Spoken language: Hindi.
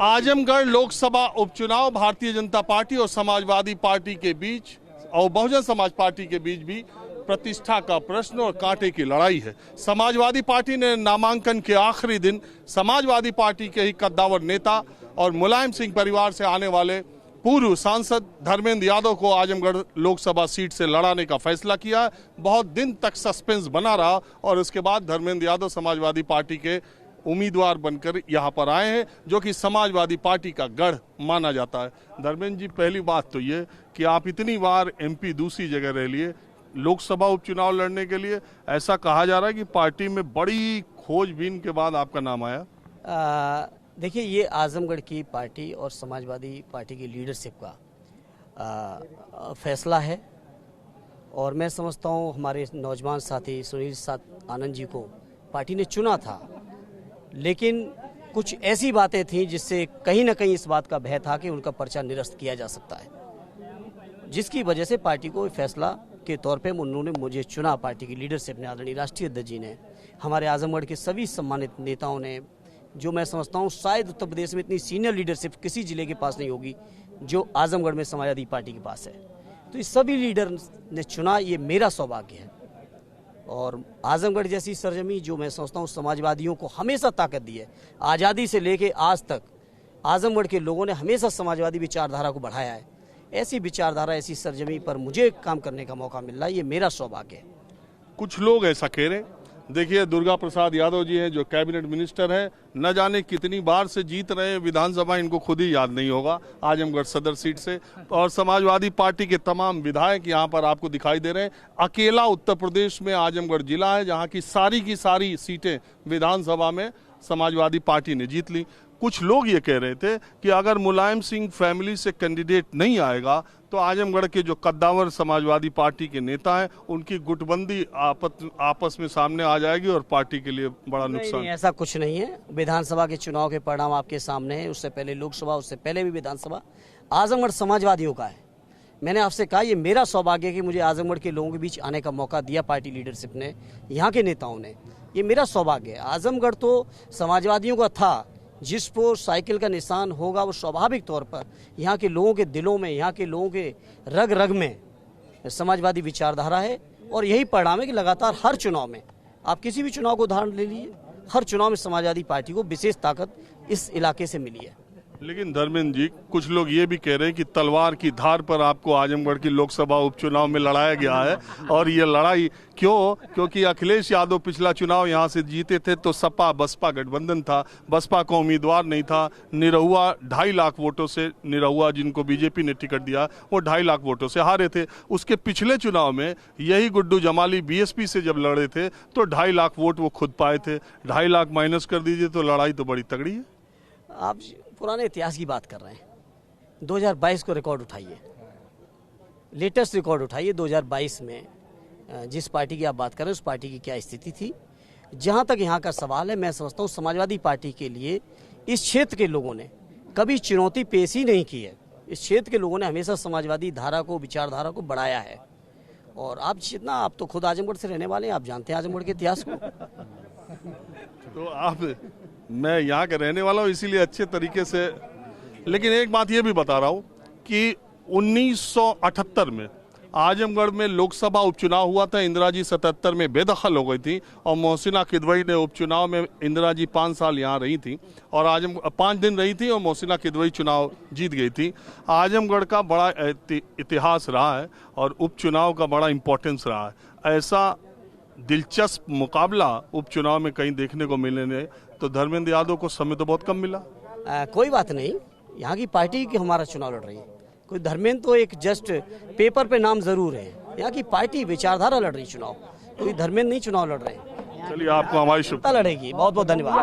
आजमगढ़ लोकसभा उपचुनाव भारतीय जनता पार्टी और समाजवादी पार्टी के बीच और बहुजन समाज पार्टी के बीच भी प्रतिष्ठा का प्रश्न और कांटे की लड़ाई है। समाजवादी पार्टी ने नामांकन के आखिरी दिन समाजवादी पार्टी के ही कद्दावर नेता और मुलायम सिंह परिवार से आने वाले पूर्व सांसद धर्मेंद्र यादव को आजमगढ़ लोकसभा सीट से लड़ाने का फैसला किया। बहुत दिन तक सस्पेंस बना रहा और उसके बाद धर्मेंद्र यादव समाजवादी पार्टी के उम्मीदवार बनकर यहां पर आए हैं, जो कि समाजवादी पार्टी का गढ़ माना जाता है। धर्मेंद्र जी, पहली बात तो ये कि आप इतनी बार एमपी दूसरी जगह रह लिए, लोकसभा उपचुनाव लड़ने के लिए ऐसा कहा जा रहा है कि पार्टी में बड़ी खोजबीन के बाद आपका नाम आया। देखिए, ये आजमगढ़ की पार्टी और समाजवादी पार्टी की लीडरशिप का फैसला है और मैं समझता हूँ हमारे नौजवान साथी सुनील आनंद जी को पार्टी ने चुना था, लेकिन कुछ ऐसी बातें थीं जिससे कहीं ना कहीं इस बात का भय था कि उनका पर्चा निरस्त किया जा सकता है, जिसकी वजह से पार्टी को फैसला के तौर पे उन्होंने मुझे चुना। पार्टी की लीडरशिप ने, आदरणीय राष्ट्रीय अध्यक्ष जी ने, हमारे आजमगढ़ के सभी सम्मानित नेताओं ने, जो मैं समझता हूँ शायद उत्तर प्रदेश में इतनी सीनियर लीडरशिप किसी जिले के पास नहीं होगी जो आजमगढ़ में समाजवादी पार्टी के पास है। तो इस सभी लीडर ने चुना, ये मेरा सौभाग्य है। और आजमगढ़ जैसी सरजमी जो मैं समझता हूँ समाजवादियों को हमेशा ताकत दी है, आज़ादी से लेके आज तक आजमगढ़ के लोगों ने हमेशा समाजवादी विचारधारा को बढ़ाया है। ऐसी विचारधारा, ऐसी सरजमी पर मुझे काम करने का मौका मिल रहा है, ये मेरा सौभाग्य है। कुछ लोग ऐसा कह रहे हैं। देखिए, दुर्गा प्रसाद यादव जी हैं जो कैबिनेट मिनिस्टर हैं, न जाने कितनी बार से जीत रहे हैं विधानसभा, इनको खुद ही याद नहीं होगा, आजमगढ़ सदर सीट से। और समाजवादी पार्टी के तमाम विधायक यहाँ पर आपको दिखाई दे रहे हैं। अकेला उत्तर प्रदेश में आजमगढ़ जिला है जहाँ की सारी सीटें विधानसभा में समाजवादी पार्टी ने जीत ली। कुछ लोग ये कह रहे थे कि अगर मुलायम सिंह फैमिली से कैंडिडेट नहीं आएगा तो आजमगढ़ के जो कद्दावर समाजवादी पार्टी के नेता हैं उनकी गुटबंदी आपस में सामने आ जाएगी और पार्टी के लिए बड़ा नुकसान। नहीं, ऐसा कुछ नहीं है। विधानसभा के चुनाव के परिणाम आपके सामने है, उससे पहले लोकसभा, उससे पहले भी विधानसभा आजमगढ़ समाजवादियों का है। मैंने आपसे कहा, ये मेरा सौभाग्य है कि मुझे आजमगढ़ के लोगों के बीच आने का मौका दिया पार्टी लीडरशिप ने, यहाँ के नेताओं ने। ये मेरा सौभाग्य है। आजमगढ़ तो समाजवादियों का था, जिस पर साइकिल का निशान होगा वो स्वाभाविक तौर पर यहाँ के लोगों के दिलों में, यहाँ के लोगों के रग रग में समाजवादी विचारधारा है। और यही परिणाम है कि लगातार हर चुनाव में, आप किसी भी चुनाव को उदाहरण ले लीजिए, हर चुनाव में समाजवादी पार्टी को विशेष ताकत इस इलाके से मिली है। लेकिन धर्मेंद्र जी, कुछ लोग ये भी कह रहे हैं कि तलवार की धार पर आपको आजमगढ़ की लोकसभा उपचुनाव में लड़ाया गया है। और ये लड़ाई क्योंकि अखिलेश यादव पिछला चुनाव यहाँ से जीते थे तो सपा बसपा गठबंधन था, बसपा का उम्मीदवार नहीं था। निरहुआ 2.5 लाख वोटों से, निरहुआ जिनको बीजेपी ने टिकट दिया वो 2.5 लाख वोटों से हारे थे। उसके पिछले चुनाव में यही गुड्डू जमाली बीएसपी से जब लड़े थे तो 2.5 लाख वोट वो खुद पाए थे। 2.5 लाख माइनस कर दीजिए तो लड़ाई तो बड़ी तगड़ी है। आप पुराने इतिहास की बात कर रहे हैं। 2022 को रिकॉर्ड उठाइए, लेटेस्ट रिकॉर्ड उठाइए। 2022 में जिस पार्टी की आप बात कर रहे हैं उस पार्टी की क्या स्थिति थी। जहां तक यहां का सवाल है, मैं समझता हूं समाजवादी पार्टी के लिए इस क्षेत्र के लोगों ने कभी चुनौती पेश ही नहीं की है। इस क्षेत्र के लोगों ने हमेशा समाजवादी धारा को, विचारधारा को बढ़ाया है। और आप तो खुद आजमगढ़ से रहने वाले हैं, आप जानते हैं आजमगढ़ के इतिहास को। तो मैं यहाँ का रहने वाला हूँ इसीलिए अच्छे तरीके से। लेकिन एक बात ये भी बता रहा हूँ कि 1978 में आजमगढ़ में लोकसभा उपचुनाव हुआ था। इंदिरा जी 77 में बेदखल हो गई थी और मोहसिना किदवई ने उपचुनाव में, इंदिरा जी 5 साल यहाँ रही थी और 5 दिन रही थी और मोहसिना किदवई चुनाव जीत गई थी। आजमगढ़ का बड़ा इतिहास रहा है और उपचुनाव का बड़ा इम्पोर्टेंस रहा है। ऐसा दिलचस्प मुकाबला उपचुनाव में कहीं देखने को मिलने नहीं। तो धर्मेंद्र यादव को समय तो बहुत कम मिला। कोई बात नहीं, यहाँ की पार्टी की हमारा चुनाव लड़ रही है। कोई धर्मेंद्र तो एक जस्ट पेपर पे नाम जरूर है, यहाँ की पार्टी विचारधारा लड़ रही चुनाव, कोई धर्मेंद्र नहीं चुनाव लड़ रहे हैं। चलिए, आपको हमारी शुभकामनाएं। लड़ेगी। बहुत बहुत धन्यवाद।